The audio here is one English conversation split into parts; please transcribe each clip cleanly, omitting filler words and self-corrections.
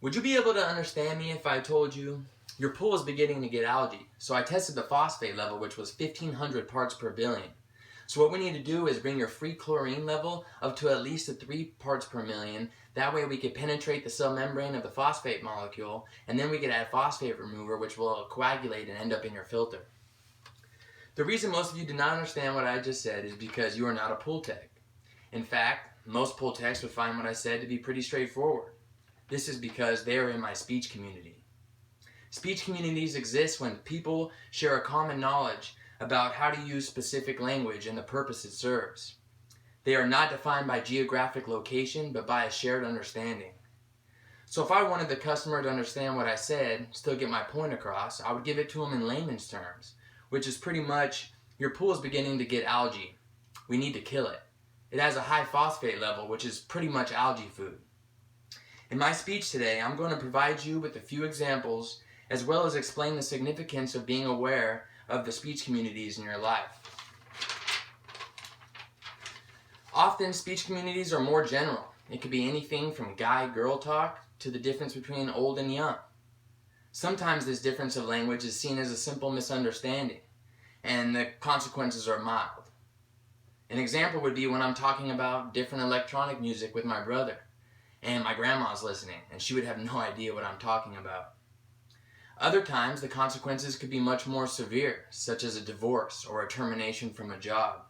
Would you be able to understand me if I told you your pool is beginning to get algae? So I tested the phosphate level, which was 1,500 parts per billion. So what we need to do is bring your free chlorine level up to at least 3 parts per million. That way we can penetrate the cell membrane of the phosphate molecule, and then we can add phosphate remover, which will coagulate and end up in your filter. The reason most of you do not understand what I just said is because you are not a pool tech. In fact, most pool techs would find what I said to be pretty straightforward. This is because they are in my speech community. Speech communities exist when people share a common knowledge about how to use specific language and the purpose it serves. They are not defined by geographic location, but by a shared understanding. So if I wanted the customer to understand what I said, still get my point across, I would give it to them in layman's terms, which is pretty much, your pool is beginning to get algae. We need to kill it. It has a high phosphate level, which is pretty much algae food. In my speech today, I'm going to provide you with a few examples, as well as explain the significance of being aware of the speech communities in your life. Often, speech communities are more general. It could be anything from guy-girl talk to the difference between old and young. Sometimes this difference of language is seen as a simple misunderstanding, and the consequences are mild. An example would be when I'm talking about different electronic music with my brother, and my grandma's listening, and she would have no idea what I'm talking about. Other times, the consequences could be much more severe, such as a divorce or a termination from a job.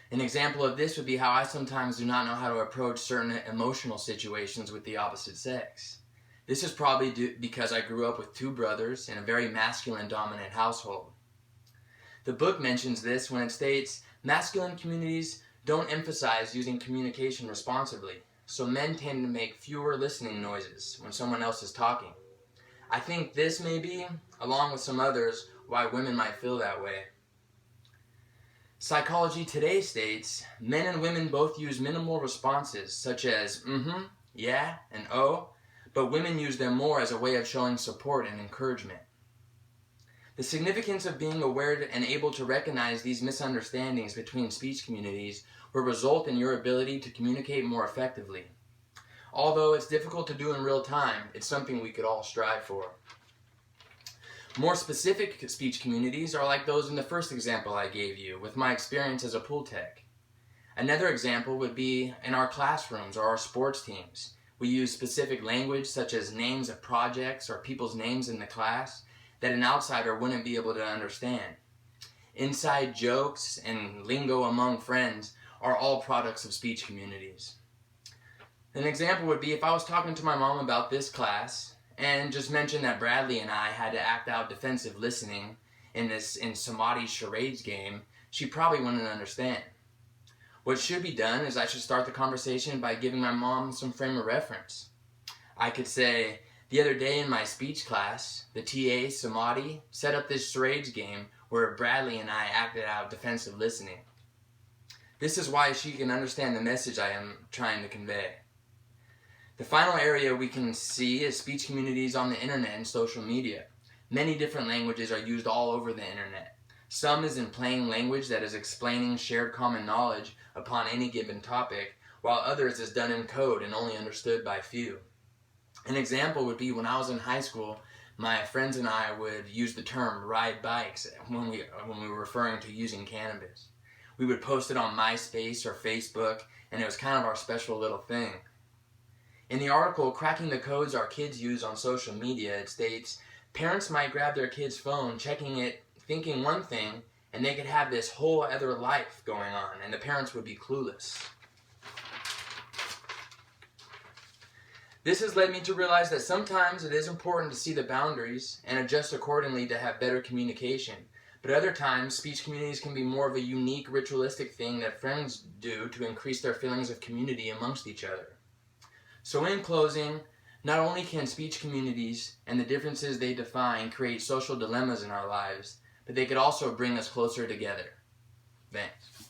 An example of this would be how I sometimes do not know how to approach certain emotional situations with the opposite sex. This is probably because I grew up with 2 brothers in a very masculine-dominant household. The book mentions this when it states, masculine communities don't emphasize using communication responsibly, so men tend to make fewer listening noises when someone else is talking. I think this may be, along with some others, why women might feel that way. Psychology Today states, men and women both use minimal responses such as mm-hmm, yeah, and oh, but women use them more as a way of showing support and encouragement. The significance of being aware and able to recognize these misunderstandings between speech communities will result in your ability to communicate more effectively. Although it's difficult to do in real time, it's something we could all strive for. More specific speech communities are like those in the first example I gave you, with my experience as a pool tech. Another example would be in our classrooms or our sports teams. We use specific language such as names of projects or people's names in the class that an outsider wouldn't be able to understand. Inside jokes and lingo among friends are all products of speech communities. An example would be if I was talking to my mom about this class and just mentioned that Bradley and I had to act out defensive listening in Samadi's charades game, she probably wouldn't understand. What should be done is I should start the conversation by giving my mom some frame of reference. I could say, the other day in my speech class, the TA, Samadi, set up this charades game where Bradley and I acted out defensive listening. This is why she can understand the message I am trying to convey. The final area we can see is speech communities on the internet and social media. Many different languages are used all over the internet. Some is in plain language that is explaining shared common knowledge upon any given topic, while others is done in code and only understood by few. An example would be when I was in high school, my friends and I would use the term ride bikes when we were referring to using cannabis. We would post it on MySpace or Facebook, and it was kind of our special little thing. In the article, Cracking the Codes Our Kids Use on Social Media, it states, parents might grab their kid's phone, checking it, thinking one thing, and they could have this whole other life going on, and the parents would be clueless. This has led me to realize that sometimes it is important to see the boundaries and adjust accordingly to have better communication, but other times speech communities can be more of a unique ritualistic thing that friends do to increase their feelings of community amongst each other. So in closing, not only can speech communities and the differences they define create social dilemmas in our lives, but they could also bring us closer together. Thanks.